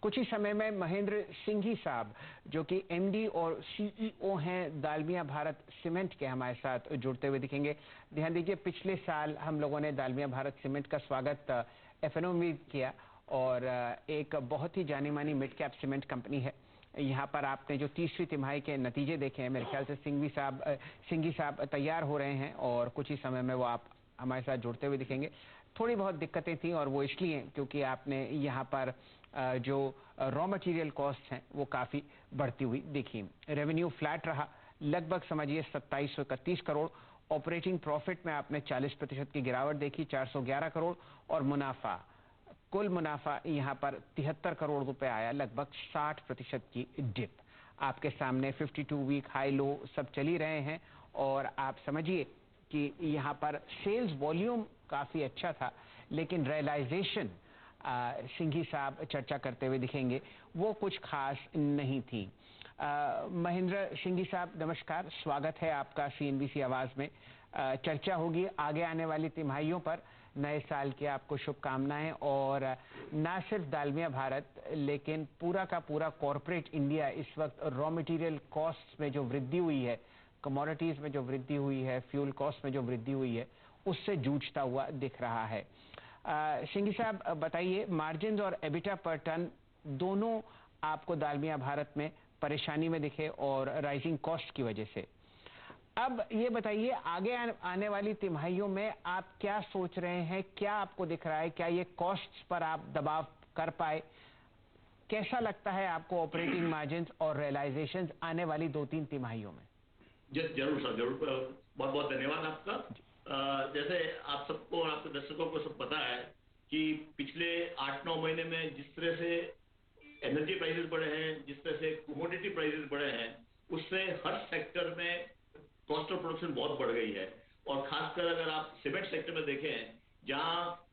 कुछ ही समय में महेंद्र सिंघी साहब जो कि एमडी और सीईओ हैं दालमिया भारत सीमेंट के, हमारे साथ जुड़ते हुए दिखेंगे। ध्यान दीजिए, पिछले साल हम लोगों ने दालमिया भारत सीमेंट का स्वागत एफएनओ में किया और एक बहुत ही जानी मानी मिड कैप सीमेंट कंपनी है। यहाँ पर आपने जो तीसरी तिमाही के नतीजे देखे हैं, मेरे ख्याल से सिंघी साहब तैयार हो रहे हैं और कुछ ही समय में वो आप हमारे साथ जुड़ते हुए दिखेंगे। थोड़ी बहुत दिक्कतें थी और वो इसलिए क्योंकि आपने यहाँ पर जो रॉ मटेरियल कॉस्ट हैं वो काफ़ी बढ़ती हुई दिखी। रेवेन्यू फ्लैट रहा, लगभग समझिए 2731 करोड़। ऑपरेटिंग प्रॉफिट में आपने 40% की गिरावट देखी, 411 करोड़। और मुनाफा, कुल मुनाफा यहाँ पर 73 करोड़ रुपए आया, लगभग 60% की डिप। आपके सामने 52 वीक हाई लो सब चल ही रहे हैं और आप समझिए कि यहाँ पर सेल्स वॉल्यूम काफ़ी अच्छा था, लेकिन रियलाइजेशन सिंघी साहब चर्चा करते हुए दिखेंगे वो कुछ खास नहीं थी। महेंद्र सिंघी साहब नमस्कार, स्वागत है आपका सीएनबीसी आवाज़ में। चर्चा होगी आगे आने वाली तिमाहियों पर। नए साल की आपको शुभकामनाएं। और ना सिर्फ दालमिया भारत लेकिन पूरा का पूरा कॉरपोरेट इंडिया इस वक्त रॉ मटेरियल कॉस्ट में जो वृद्धि हुई है, कमोडिटीज में जो वृद्धि हुई है, फ्यूल कॉस्ट में जो वृद्धि हुई है, उससे जूझता हुआ दिख रहा है। सिंघी साहब बताइए, मार्जिन और एबिटा पर टन दोनों आपको दालमिया भारत में परेशानी में दिखे और राइजिंग कॉस्ट की वजह से। अब ये बताइए, आगे आने वाली तिमाहियों में आप क्या सोच रहे हैं, क्या आपको दिख रहा है, क्या ये कॉस्ट्स पर आप दबाव कर पाए? कैसा लगता है आपको ऑपरेटिंग मार्जिन और रियलाइजेशंस आने वाली 2-3 तिमाहियों में? जरूर सर, जरूर। बहुत बहुत धन्यवाद आपका। जैसे आप सबको और आपके दर्शकों को सब पता है कि पिछले 8-9 महीने में जिस तरह से एनर्जी प्राइसेस बढ़े हैं, जिस तरह से कमोडिटी प्राइसेस बढ़े हैं, उससे हर सेक्टर में कॉस्ट ऑफ प्रोडक्शन बहुत बढ़ गई है। और खासकर अगर आप सीमेंट सेक्टर में देखें, जहाँ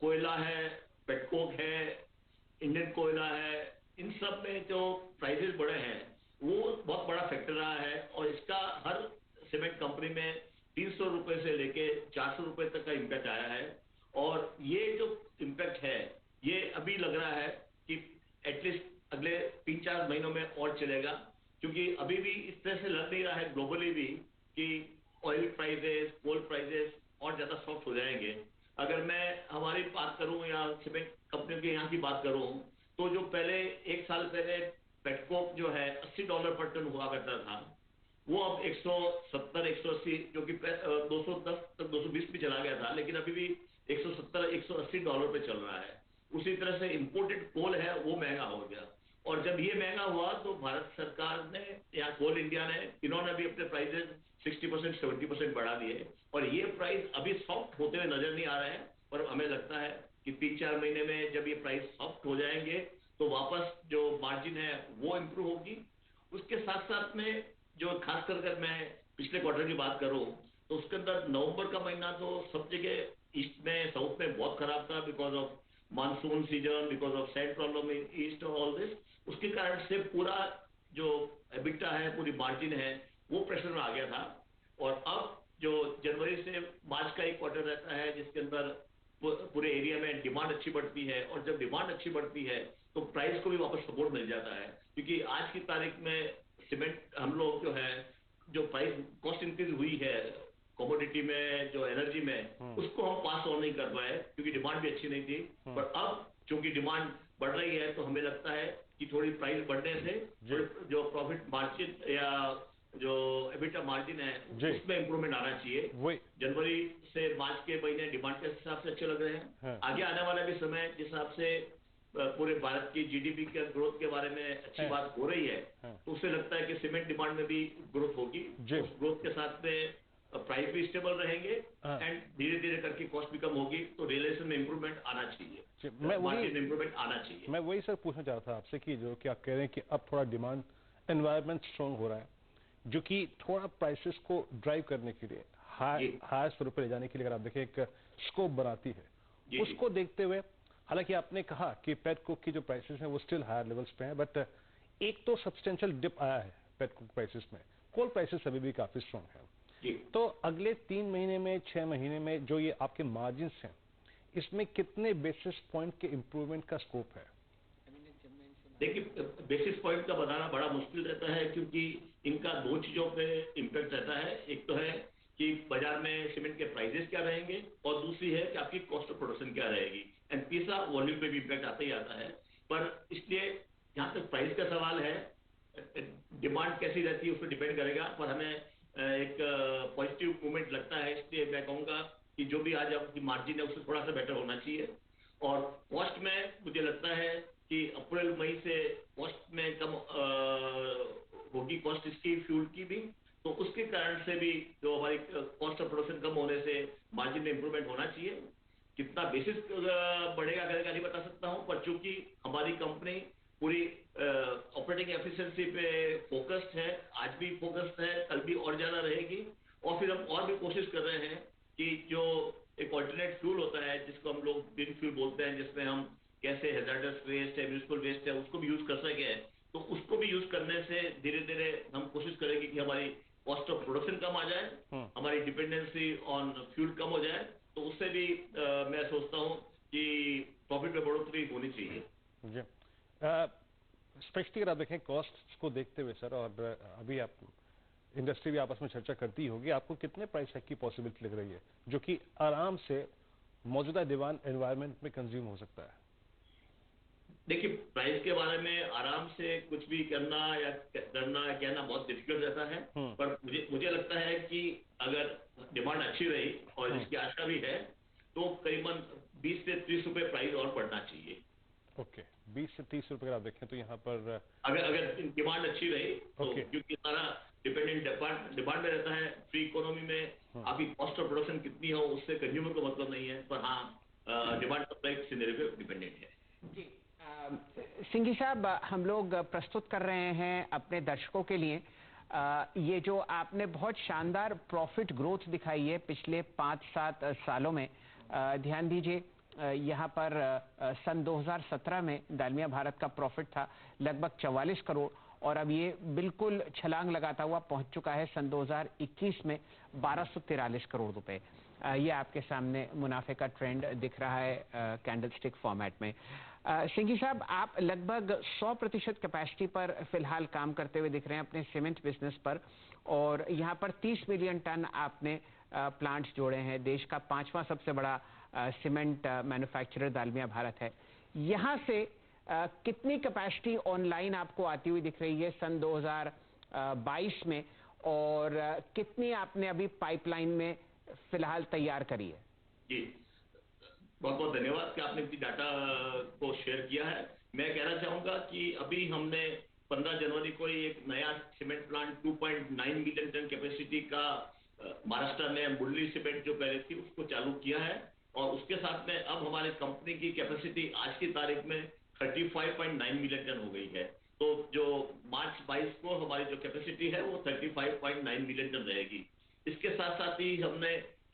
कोयला है, पेटकोक है, इंडियन कोयला है, इन सब में जो प्राइसेस बढ़े हैं वो बहुत बड़ा फैक्टर रहा है। और इसका हर सीमेंट कंपनी में 300 रुपए से लेके 400 रुपए तक का इम्पैक्ट आया है। और ये जो इम्पैक्ट है ये अभी लग रहा है कि एटलीस्ट अगले 3-4 महीनों में और चलेगा, क्योंकि अभी भी इस तरह से लग नहीं रहा है ग्लोबली भी कि ऑयल प्राइसेस, कोल प्राइसेस और ज्यादा सॉफ्ट हो जाएंगे। अगर मैं हमारी बात करूं या सीमेंट कंपनी के यहाँ की बात करूं, तो जो पहले 1 साल पहले पेटकोक जो है $80 पर टन हुआ करता था, वो अब 170-180, जो कि 210 तक 220 भी चला गया था, लेकिन अभी भी 170-180 डॉलर पे चल रहा है। उसी तरह से इंपोर्टेड कोल है वो महंगा हो गया। और जब ये महंगा हुआ तो भारत सरकार ने या कोल इंडिया ने, इन्होंने भी अपने प्राइसेस 60% 70% बढ़ा दिए। और ये प्राइस अभी सॉफ्ट होते हुए नजर नहीं आ रहे हैं, पर हमें लगता है कि 3-4 महीने में जब ये प्राइस सॉफ्ट हो जाएंगे तो वापस जो मार्जिन है वो इम्प्रूव होगी। उसके साथ साथ में जो खासकर अगर मैं पिछले क्वार्टर की बात करूं, तो उसके अंदर नवंबर का महीना तो सब जगह ईस्ट में, साउथ में बहुत खराब था, because of monsoon season, because of sand problem in east और ऑल दिस। उसके कारण से पूरा जो एबिटा है, पूरी मार्जिन है, वो प्रेशर में आ गया था। और अब जो जनवरी से मार्च का एक क्वार्टर रहता है जिसके अंदर पूरे एरिया में डिमांड अच्छी बढ़ती है, और जब डिमांड अच्छी बढ़ती है तो प्राइस को भी वापस सपोर्ट मिल जाता है। क्योंकि आज की तारीख में सीमेंट हम लोग जो है, जो प्राइस कॉस्ट इंक्रीज हुई है कमोडिटी में, जो एनर्जी में, उसको हम पास ऑन नहीं कर पाए क्योंकि डिमांड भी अच्छी नहीं थी। पर अब चूंकि डिमांड बढ़ रही है तो हमें लगता है कि थोड़ी प्राइस बढ़ने से जो प्रॉफिट मार्जिन या जो एबिटा मार्जिन है उसमें इंप्रूवमेंट आना चाहिए। जनवरी से मार्च के महीने डिमांड के हिसाब से अच्छे लग रहे हैं। आगे आने वाला भी समय जिस हिसाब से पूरे भारत की जीडीपी के ग्रोथ के बारे में अच्छी बात हो रही है, तो उससे लगता है कि सीमेंट डिमांड में भी ग्रोथ होगी। उस ग्रोथ के साथ में प्राइस भी स्टेबल रहेंगे एंड धीरे धीरे करके कॉस्ट भी कम होगी, तो रियलाइजेशन में इंप्रूवमेंट आना चाहिए, मार्जिन में इंप्रूवमेंट आना चाहिए। मैं वही सर पूछना चाह रहा था आपसे कि जो कि आप कह रहे हैं कि अब थोड़ा डिमांड एनवायरनमेंट स्ट्रॉन्ग हो रहा है, जो कि थोड़ा प्राइसेस को ड्राइव करने के लिए, हायर स्वरूप ले जाने के लिए अगर आप देखें एक स्कोप बनाती है। उसको देखते हुए, हालांकि आपने कहा कि पेटकोक की जो प्राइसेस हैं वो स्टिल हायर लेवल्स पे हैं, बट एक तो सब्सटेंशियल डिप आया है पेटकोक प्राइसेस में, कोल प्राइसेस अभी भी काफी स्ट्रॉन्ग है। तो अगले 3 महीने में, 6 महीने में जो ये आपके मार्जिन हैं, इसमें कितने बेसिस पॉइंट के इंप्रूवमेंट का स्कोप है? देखिए, बेसिस पॉइंट का बताना बड़ा मुश्किल रहता है, क्योंकि इनका दो चीजों पे इम्पैक्ट रहता है। एक तो है कि बाजार में सीमेंट के प्राइसेस क्या रहेंगे, और दूसरी है कि आपकी कॉस्ट ऑफ प्रोडक्शन क्या रहेगी, एंड तीसरा वॉल्यूम पे भी इम्पैक्ट आता ही आता है। पर इसलिए जहाँ तक प्राइस का सवाल है, डिमांड कैसी रहती है उस पर डिपेंड करेगा, पर हमें एक पॉजिटिव मूवमेंट लगता है। इसलिए मैं कहूँगा कि जो भी आज आपकी मार्जिन है उससे थोड़ा सा बेटर होना चाहिए। और कॉस्ट में मुझे लगता है कि अप्रैल मई से कॉस्ट में कम होगी, कॉस्ट इसकी फ्यूल की भी, तो उसके कारण से भी जो हमारी कॉस्ट ऑफ प्रोडक्शन कम होने से मार्जिन में इंप्रूवमेंट होना चाहिए। कितना बेसिस बढ़ेगा करेगा नहीं बता सकता हूं, पर चूंकि हमारी कंपनी पूरी ऑपरेटिंग एफिशिएंसी पे फोकस्ड है, आज भी फोकस्ड है, कल भी और ज्यादा रहेगी। और फिर हम और भी कोशिश कर रहे हैं कि जो एक ऑल्टरनेट फ्यूल होता है जिसको हम लोग ग्रीन फ्यूल बोलते हैं, जिसमें हम कैसे हैजार्डस वेस्ट है, म्यूनिसिपल वेस्ट है, उसको भी यूज कर सके, तो उसको भी यूज करने से धीरे धीरे हम कोशिश करेंगे कि हमारी कॉस्ट ऑफ प्रोडक्शन कम आ जाए, हमारी डिपेंडेंसी ऑन फ्यूल कम हो जाए। तो उससे भी मैं सोचता हूँ कि प्रॉफिट में बढ़ोतरी होनी चाहिए जी। स्पेशली अगर आप देखें कॉस्ट को देखते हुए सर, और अभी आप इंडस्ट्री भी आपस में चर्चा करती होगी, आपको कितने प्राइस हाइक की पॉसिबिलिटी लग रही है जो कि आराम से मौजूदा डिमांड एनवायरनमेंट में कंज्यूम हो सकता है? देखिए, प्राइस के बारे में आराम से कुछ भी करना या कहना बहुत डिफिकल्ट रहता है, पर मुझे लगता है कि अगर डिमांड अच्छी रही और जिसकी आशा भी है, तो करीबन 20 से 30 रुपए प्राइस और बढ़ना चाहिए। ओके, 20 से 30 रुपए अगर आप देखें तो यहाँ पर अगर डिमांड अच्छी रही तो, क्योंकि सारा डिपेंडेंट डिमांड में रहता है। फ्री इकोनॉमी में आपकी कॉस्ट ऑफ प्रोडक्शन कितनी हो उससे कंज्यूमर को मतलब नहीं है, पर हाँ डिमांड सप्लाई सिनेरियो पे डिपेंडेंट है। जी, सिंघी साहब, हम लोग प्रस्तुत कर रहे हैं अपने दर्शकों के लिए ये जो आपने बहुत शानदार प्रॉफिट ग्रोथ दिखाई है पिछले 5-7 सालों में। ध्यान दीजिए, यहाँ पर सन 2017 में दालमिया भारत का प्रॉफिट था लगभग 44 करोड़, और अब ये बिल्कुल छलांग लगाता हुआ पहुंच चुका है सन 2021 में 1243 करोड़ रुपए। ये आपके सामने मुनाफे का ट्रेंड दिख रहा है कैंडलस्टिक फॉर्मेट में। सिंघी साहब, आप लगभग 100% कैपेसिटी पर फिलहाल काम करते हुए दिख रहे हैं अपने सीमेंट बिजनेस पर, और यहाँ पर 30 मिलियन टन आपने प्लांट्स जोड़े हैं। देश का 5वां सबसे बड़ा सीमेंट मैन्युफैक्चरर दालमिया भारत है। यहाँ से कितनी कैपेसिटी ऑनलाइन आपको आती हुई दिख रही है सन 2022 में, और कितनी आपने अभी पाइपलाइन में फिलहाल तैयार करी है? जी, बहुत बहुत धन्यवाद कि आपने इस डाटा को शेयर किया है। मैं कहना चाहूंगा कि अभी हमने 15 जनवरी को एक नया cement plant 2.9 million ton capacity का महाराष्ट्र में मुरली सीमेंट जो पहले थी उसको चालू किया है, और उसके साथ में अब हमारी कंपनी की कैपेसिटी आज की तारीख में 35.9 मिलियन टन हो गई है। तो जो मार्च 22 को हमारी जो कैपेसिटी है वो 35.9 मिलियन टन रहेगी। इसके साथ साथ ही हमने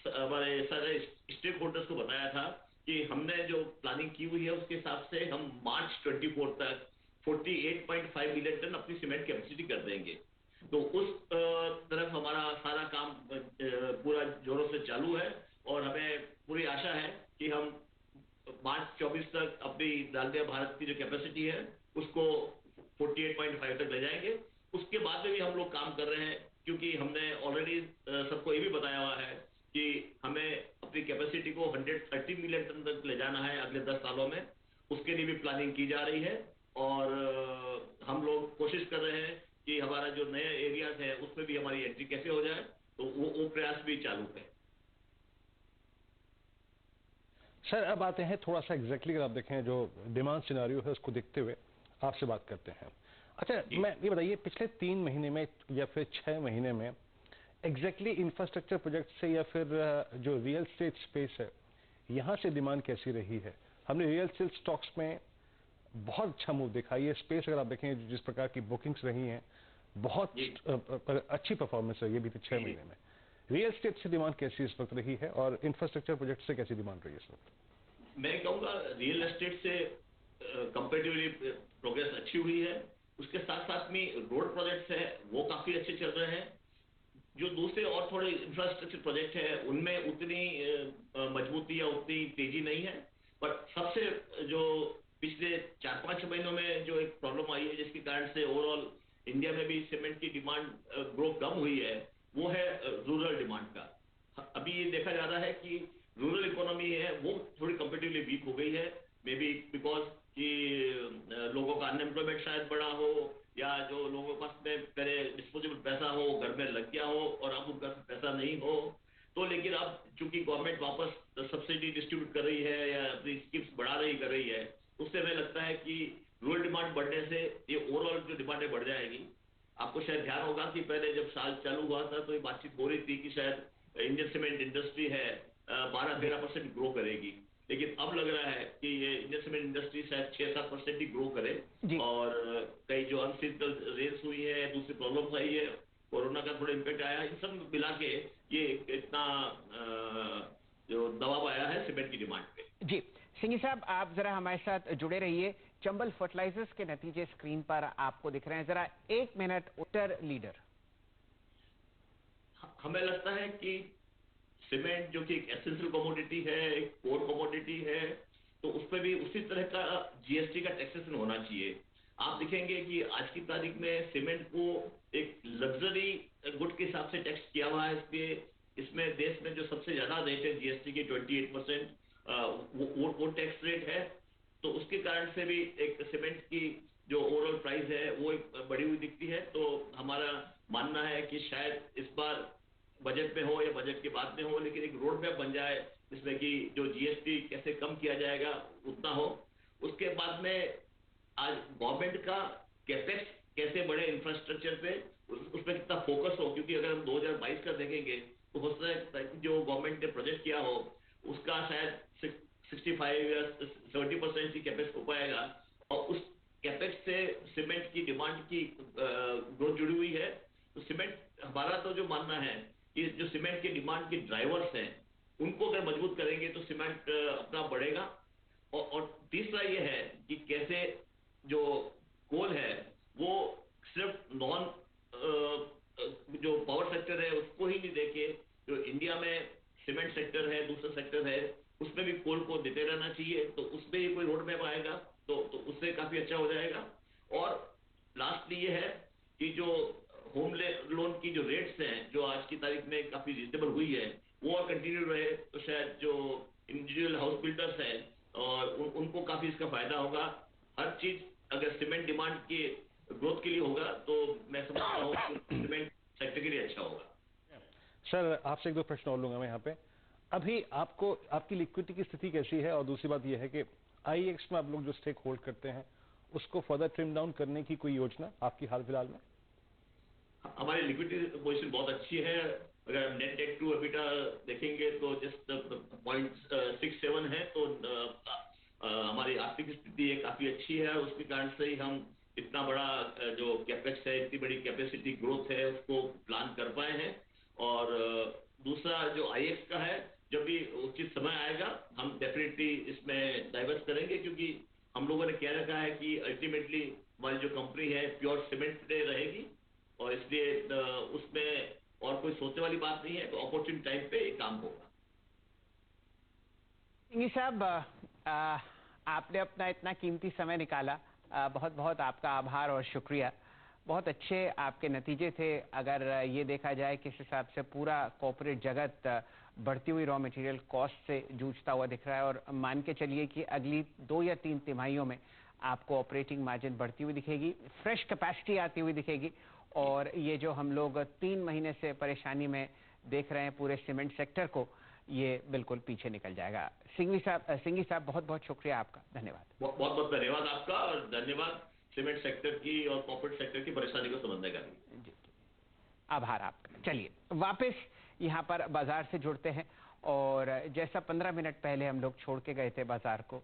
हमारे सारे स्टेक होल्डर्स को बताया था कि हमने जो प्लानिंग की हुई है उसके हिसाब से हम मार्च 24 तक 48.5 मिलियन टन अपनी सीमेंट कैपेसिटी कर देंगे। तो उस तरफ हमारा सारा काम पूरा जोरों से चालू है, और हमें पूरी आशा है कि हम मार्च 24 तक अपनी दालमिया भारत की जो कैपेसिटी है उसको 48.5 तक ले जाएंगे। उसके बाद में भी हम लोग काम कर रहे हैं, क्योंकि हमने ऑलरेडी सबको ये भी बताया हुआ है कि हमें अपनी कैपेसिटी को 130 मिलियन टन तक ले जाना है अगले 10 सालों में। उसके लिए भी प्लानिंग की जा रही है, और हम लोग कोशिश कर रहे हैं कि हमारा जो नए एरियाज है उसमें भी हमारी एंट्री कैसे हो जाए, तो वो प्रयास भी चालू है। सर, अब आते हैं थोड़ा सा एग्जैक्टली अगर आप देखें जो डिमांड सिनेरियो है उसको देखते हुए आपसे बात करते हैं। अच्छा, मैं ये बताइए पिछले 3 महीने में या फिर 6 महीने में एग्जैक्टली इंफ्रास्ट्रक्चर प्रोजेक्ट से या फिर जो रियल एस्टेट स्पेस है यहाँ से डिमांड कैसी रही है? हमने रियल एस्टेट स्टॉक्स में बहुत अच्छा मूव देखा। ये स्पेस अगर आप देखें जिस प्रकार की बुकिंग्स रही हैं, बहुत अच्छी परफॉर्मेंस है ये भी 6 महीने में। रियल एस्टेट से डिमांड कैसी इस वक्त रही है, और इंफ्रास्ट्रक्चर प्रोजेक्ट से कैसी डिमांड रही है इस वक्त? मैं कहूँगा रियल एस्टेट से कंपेरेटिवली प्रोग्रेस अच्छी हुई है। उसके साथ साथ में रोड प्रोजेक्ट्स है वो काफी अच्छे चल रहे हैं। जो दूसरे और थोड़े इंफ्रास्ट्रक्चर प्रोजेक्ट है उनमें उतनी मजबूती या उतनी तेजी नहीं है, पर सबसे जो पिछले 4-5 महीनों में जो एक प्रॉब्लम आई है जिसके कारण से ओवरऑल इंडिया में भी सीमेंट की डिमांड ग्रो कम हुई है, वो है रूरल डिमांड का। अभी ये देखा जा रहा है कि रूरल इकोनॉमी है वो थोड़ी कंपेटिवली वीक हो गई है, मे बी बिकॉज कि लोगों का अनएम्प्लॉयमेंट शायद बढ़ा हो, या जो लोगों के पास में पहले डिस्पोजेबल पैसा हो घर में लग गया हो और अब उनका पैसा नहीं हो। तो लेकिन अब चूंकि गवर्नमेंट वापस सब्सिडी डिस्ट्रीब्यूट कर रही है या अपनी स्कीम्स बढ़ा रही कर रही है, उससे हमें लगता है कि रूरल डिमांड बढ़ने से ये ओवरऑल जो डिमांड है बढ़ जाएगी। आपको शायद ध्यान होगा कि पहले जब साल चालू हुआ था तो ये बातचीत हो रही थी कि शायद इंडियन सीमेंट इंडस्ट्री है 12-13% ग्रो करेगी, लेकिन अब लग रहा है कि ये इंडियन सीमेंट इंडस्ट्री शायद 6-7% ही ग्रो करे। और कई जो अनसीजनल रेन्स हुई है, दूसरी प्रॉब्लम आई है, कोरोना का थोड़ा इम्पैक्ट आया, इन सब मिला के ये इतना जो दबाव आया है सीमेंट की डिमांड पे। जी सिंघी साहब, आप जरा हमारे साथ जुड़े रहिए। चंबल फर्टिलाइजर्स के नतीजे स्क्रीन पर आपको दिख रहे हैं, जरा 1 मिनट उत्तर लीडर। हमें लगता है कि सीमेंट जो कि एक एसेंशियल कमोडिटी है, एक कोर कमोडिटी है, तो उस पर भी उसी तरह का जीएसटी का टैक्सेशन होना चाहिए। आप देखेंगे कि आज की तारीख में सीमेंट को एक लग्जरी गुड के हिसाब से टैक्स किया हुआ है, इसलिए इसमें देश में जो सबसे ज्यादा रेट है जीएसटी की 28% वो टैक्स रेट है। तो उसके कारण से भी एक सीमेंट की जो ओवरऑल प्राइस है वो बढ़ी हुई दिखती है। तो हमारा मानना है कि शायद इस बार बजट में हो या बजट के बाद में हो, लेकिन एक रोड मैप बन जाए जिसमें कि जो जीएसटी कैसे कम किया जाएगा उतना हो। उसके बाद में आज गवर्नमेंट का कैपेक्स कैसे बढ़े इंफ्रास्ट्रक्चर पे, उस पर कितना फोकस हो, क्योंकि अगर हम 2022 का देखेंगे तो हो सकता है जो गवर्नमेंट ने प्रोजेक्ट किया हो उसका शायद 65 या 70% ही कैपेक्स हो पाएगा, और उस कैपेक्स से सीमेंट की डिमांड की ग्रोथ जुड़ी हुई है। तो सीमेंट, हमारा तो जो मानना है कि जो सीमेंट की डिमांड के ड्राइवर्स हैं उनको अगर मजबूत करेंगे तो सीमेंट अपना बढ़ेगा। और तीसरा ये है कि कैसे जो कोल है वो सिर्फ नॉन जो पावर सेक्टर है उसको ही नहीं देके, जो इंडिया में सीमेंट सेक्टर है, दूसरा सेक्टर है, उसमें भी कोल को देते रहना चाहिए। तो उसमें ही कोई रोड मैप आएगा तो उससे काफी अच्छा हो जाएगा। और लास्टली ये है कि जो होम लोन की जो रेट्स हैं जो आज की तारीख में काफी रिजनेबल हुई है वो और कंटिन्यू रहे, तो शायद जो इंडिविजुअल हाउस बिल्डर्स हैं और उनको काफी इसका फायदा होगा। हर चीज अगर सीमेंट डिमांड की ग्रोथ के लिए होगा तो मैं समझता हूँ कि सीमेंट सेक्टर के लिए अच्छा होगा। सर, आपसे 1-2 प्रश्न और लूंगा मैं यहाँ पे। अभी आपको आपकी लिक्विडिटी की स्थिति कैसी है, और दूसरी बात यह है कि आईएक्स में आप लोग जो स्टेक होल्ड करते हैं उसको फर्दर ट्रिम डाउन करने की कोई योजना आपकी हाल फिलहाल में? हमारी लिक्विडिटी पोजीशन बहुत अच्छी है। अगर नेट डेट टू एबिटा देखेंगे तो जस्ट 0.67 है, तो हमारी आर्थिक स्थिति काफी अच्छी है। उसके कारण से ही हम इतना बड़ा जो कैपेक्स है, इतनी बड़ी कैपेसिटी ग्रोथ है उसको प्लान कर पाए हैं। और दूसरा जो आईएक्स का है, जब भी उचित समय आएगा हम डेफिनेटली इसमें डाइवर्स करेंगे, क्योंकि हम लोगों ने कह रखा है कि अल्टीमेटली हमारी जो कंपनी है प्योर सीमेंट पे रहेगी, और इसलिए उसमें और कोई सोचने वाली बात नहीं है। तो अपॉर्चुनिटी टाइम पे ये काम होगा। सिंघी साहब, आपने अपना इतना कीमती समय निकाला, बहुत बहुत आपका आभार और शुक्रिया। बहुत अच्छे आपके नतीजे थे। अगर ये देखा जाए किस हिसाब से पूरा कॉर्पोरेट जगत बढ़ती हुई रॉ मटेरियल कॉस्ट से जूझता हुआ दिख रहा है, और मान के चलिए कि अगली 2 या 3 तिमाहियों में आपको ऑपरेटिंग मार्जिन बढ़ती हुई दिखेगी, फ्रेश कैपेसिटी आती हुई दिखेगी, और ये जो हम लोग 3 महीने से परेशानी में देख रहे हैं पूरे सीमेंट सेक्टर को, ये बिल्कुल पीछे निकल जाएगा। सिंघी साहब बहुत बहुत शुक्रिया आपका, धन्यवाद। बहुत बहुत धन्यवाद आपका, और धन्यवाद सीमेंट सेक्टर की और कॉर्पोरेट सेक्टर की परेशानी को समझने का भी। आभार आपका। चलिए वापस यहाँ पर बाजार से जुड़ते हैं, और जैसा 15 मिनट पहले हम लोग छोड़ के गए थे बाजार को,